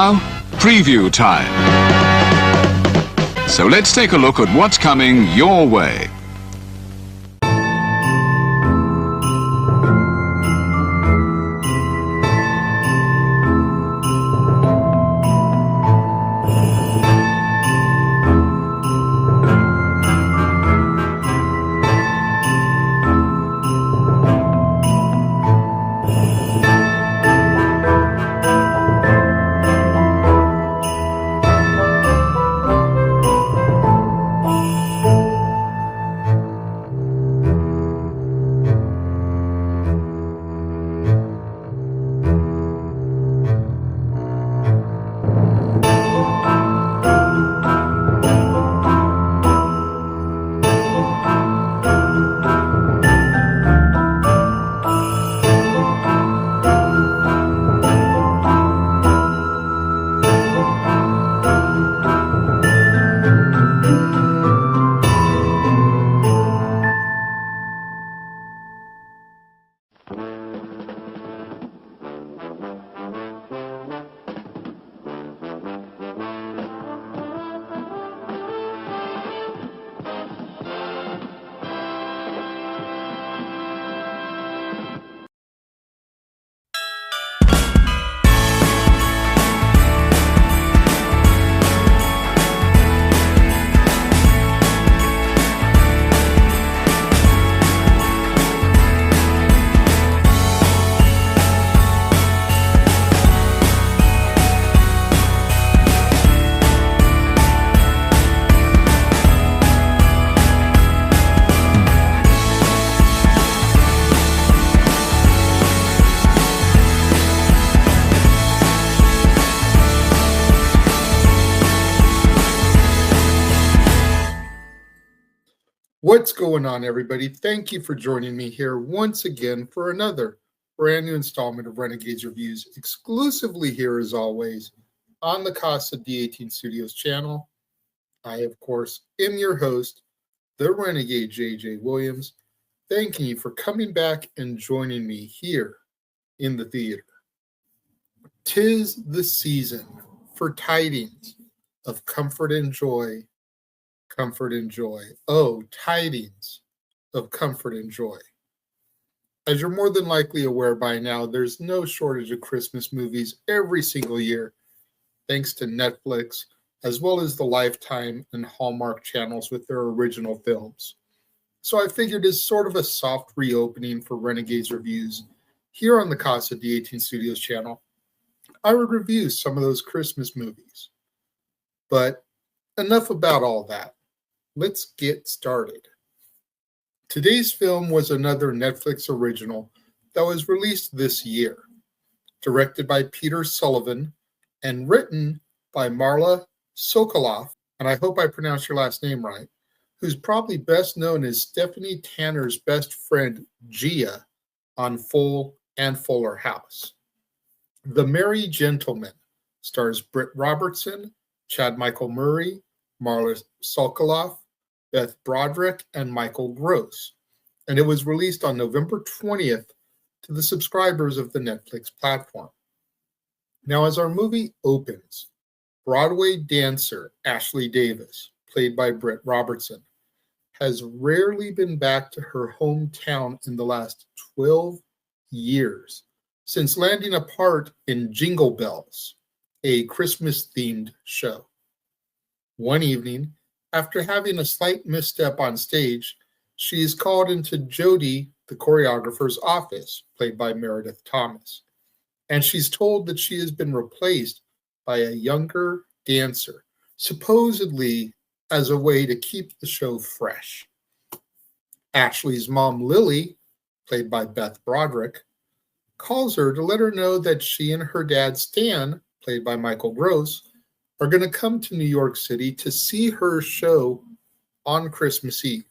Now, preview time. So let's take a look at what's coming your way. What's going on, everybody? Thank you for joining me here once again for another brand new installment of Renegades Reviews, exclusively here as always on the Casa D18 Studios channel. I, of course, am your host, the Renegade JJ Williams, thanking you for coming back and joining me here in the theater. 'Tis the season for tidings of comfort and joy. Comfort and joy. Oh, tidings of comfort and joy. As you're more than likely aware by now, there's no shortage of Christmas movies every single year, thanks to Netflix, as well as the Lifetime and Hallmark channels with their original films. So I figured as sort of a soft reopening for Renegades Reviews here on the Casa D18 Studios channel, I would review some of those Christmas movies. But enough about all that. Let's get started. Today's film was another Netflix original that was released this year, directed by Peter Sullivan and written by Marla Sokoloff, and I hope I pronounced your last name right, who's probably best known as Stephanie Tanner's best friend Gia on Full and Fuller House. The Merry Gentleman stars Britt Robertson, Chad Michael Murray, Marla Sokoloff, Beth Broderick, and Michael Gross, and it was released on November 20th to the subscribers of the Netflix platform. Now, as our movie opens, Broadway dancer Ashley Davis, played by Britt Robertson, has rarely been back to her hometown in the last 12 years, since landing a part in Jingle Bells, a Christmas-themed show. One evening, after having a slight misstep on stage, she is called into Jody, the choreographer's office, played by Meredith Thomas, and she's told that she has been replaced by a younger dancer, supposedly as a way to keep the show fresh. Ashley's mom, Lily, played by Beth Broderick, calls her to let her know that she and her dad, Stan, played by Michael Gross, are going to come to New York City to see her show on Christmas Eve.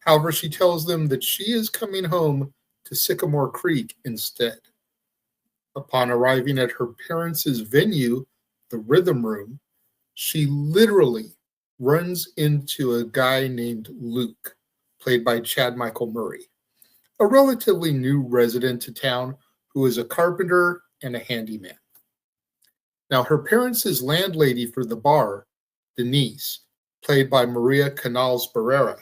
However, she tells them that she is coming home to Sycamore Creek instead. Upon arriving at her parents' venue, the Rhythm Room, she literally runs into a guy named Luke, played by Chad Michael Murray, a relatively new resident to town who is a carpenter and a handyman. Now, her parents' landlady for the bar, Denise, played by Maria Canals Barrera,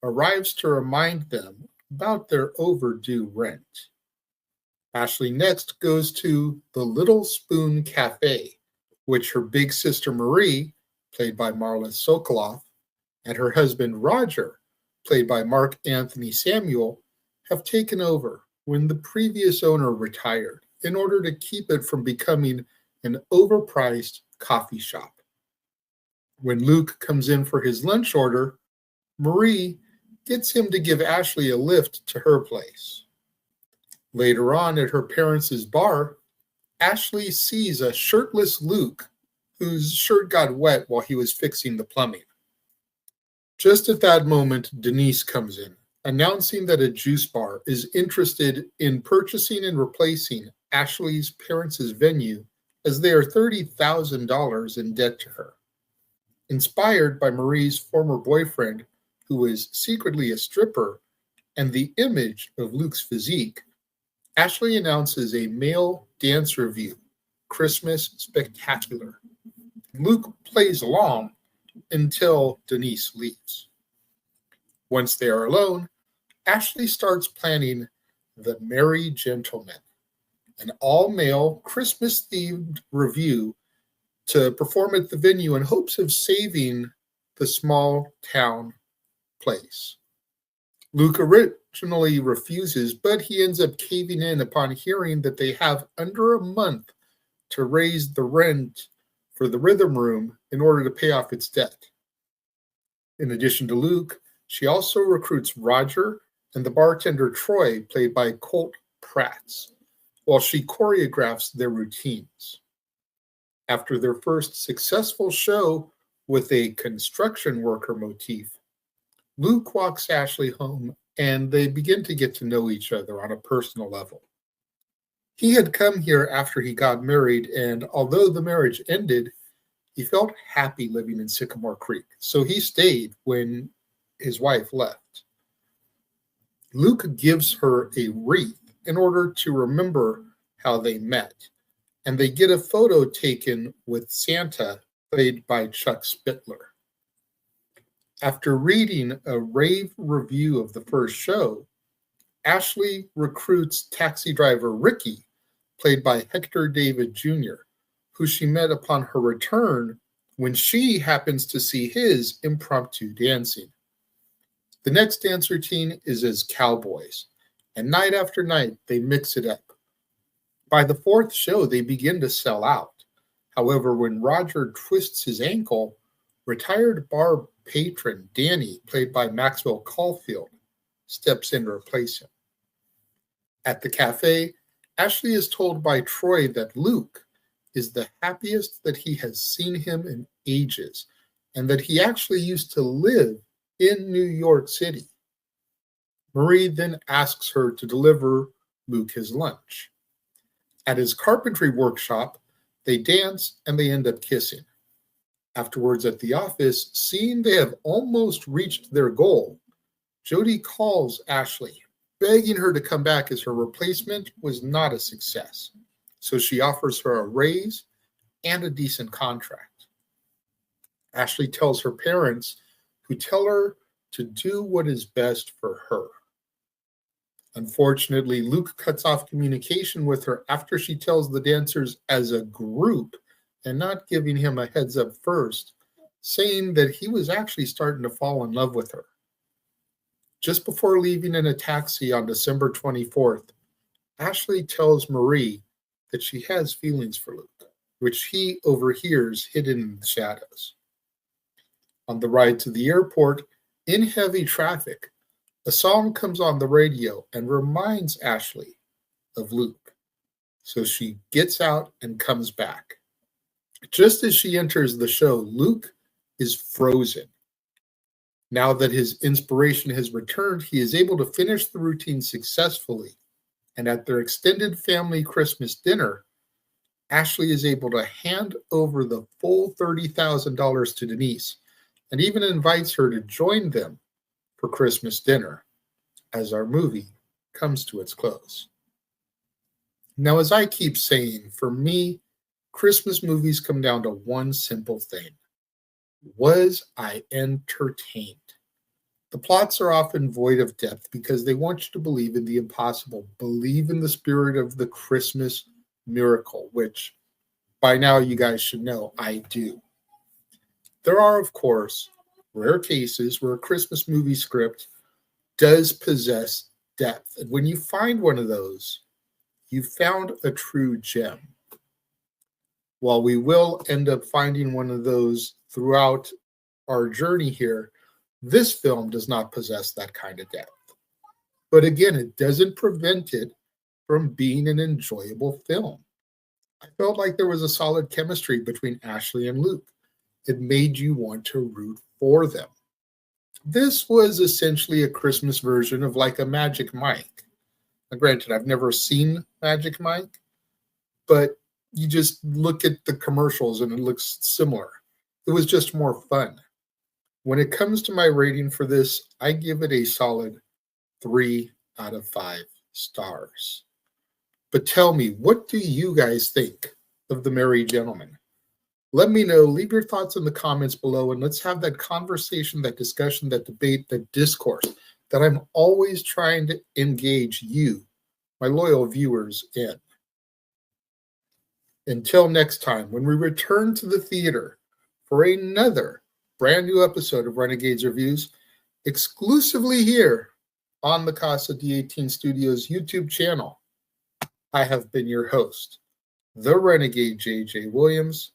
arrives to remind them about their overdue rent. Ashley next goes to the Little Spoon Cafe, which her big sister Marie, played by Marla Sokoloff, and her husband Roger, played by Mark Anthony Samuel, have taken over when the previous owner retired in order to keep it from becoming an overpriced coffee shop. When Luke comes in for his lunch order, Marie gets him to give Ashley a lift to her place. Later on at her parents' bar, Ashley sees a shirtless Luke whose shirt got wet while he was fixing the plumbing. Just at that moment, Denise comes in, announcing that a juice bar is interested in purchasing and replacing Ashley's parents' venue as they are $30,000 in debt to her. Inspired by Marie's former boyfriend, who is secretly a stripper, and the image of Luke's physique, Ashley announces a male dance review, Christmas Spectacular. Luke plays along until Denise leaves. Once they are alone, Ashley starts planning The Merry Gentlemen, an all-male Christmas-themed review to perform at the venue in hopes of saving the small town place. Luke originally refuses, but he ends up caving in upon hearing that they have under a month to raise the rent for the rhythm room in order to pay off its debt. In addition to Luke, she also recruits Roger and the bartender Troy, played by Colt Prats, while she choreographs their routines. After their first successful show with a construction worker motif, Luke walks Ashley home and they begin to get to know each other on a personal level. He had come here after he got married, and although the marriage ended, he felt happy living in Sycamore Creek, so he stayed when his wife left. Luke gives her a wreath in order to remember how they met, and they get a photo taken with Santa, played by Chuck Spittler. After reading a rave review of the first show, Ashley recruits taxi driver Ricky, played by Hector David Jr., who she met upon her return when she happens to see his impromptu dancing. The next dance routine is as cowboys, and night after night they mix it up. By the fourth show, they begin to sell out. However, when Roger twists his ankle, retired bar patron Danny, played by Maxwell Caulfield, steps in to replace him. At the cafe, Ashley is told by Troy that Luke is the happiest that he has seen him in ages, and that he actually used to live in New York City. Marie then asks her to deliver Luke his lunch. At his carpentry workshop, they dance and they end up kissing. Afterwards at the office, seeing they have almost reached their goal, Jody calls Ashley, begging her to come back as her replacement was not a success. So she offers her a raise and a decent contract. Ashley tells her parents, who tell her to do what is best for her. Unfortunately, Luke cuts off communication with her after she tells the dancers as a group and not giving him a heads up first, saying that he was actually starting to fall in love with her. Just before leaving in a taxi on December 24th, Ashley tells Marie that she has feelings for Luke, which he overhears hidden in the shadows. On the ride to the airport, in heavy traffic, a song comes on the radio and reminds Ashley of Luke. So she gets out and comes back. Just as she enters the show, Luke is frozen. Now that his inspiration has returned, he is able to finish the routine successfully. And at their extended family Christmas dinner, Ashley is able to hand over the full $30,000 to Denise and even invites her to join them for Christmas dinner as our movie comes to its close. Now, as I keep saying, for me, Christmas movies come down to one simple thing. Was I entertained? The plots are often void of depth because they want you to believe in the impossible, believe in the spirit of the Christmas miracle, which by now you guys should know I do. There are, of course, rare cases where a Christmas movie script does possess depth. And when you find one of those, you found a true gem. While we will end up finding one of those throughout our journey here, this film does not possess that kind of depth. But again, it doesn't prevent it from being an enjoyable film. I felt like there was a solid chemistry between Ashley and Luke. It made you want to root for them. This was essentially a Christmas version of like a Magic Mike. Now, granted, I've never seen Magic Mike, but you just look at the commercials and it looks similar. It was just more fun. When it comes to my rating for this, I give it a solid 3 out of 5 stars. But tell me, what do you guys think of The Merry Gentleman? Let me know. Leave your thoughts in the comments below, and let's have that conversation, that discussion, that debate, that discourse that I'm always trying to engage you, my loyal viewers, in. Until next time, when we return to the theater for another brand new episode of Renegades Reviews, exclusively here on the Casa D18 Studios YouTube channel, I have been your host, the Renegade J.J. Williams,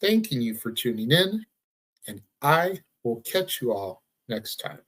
thanking you for tuning in, and I will catch you all next time.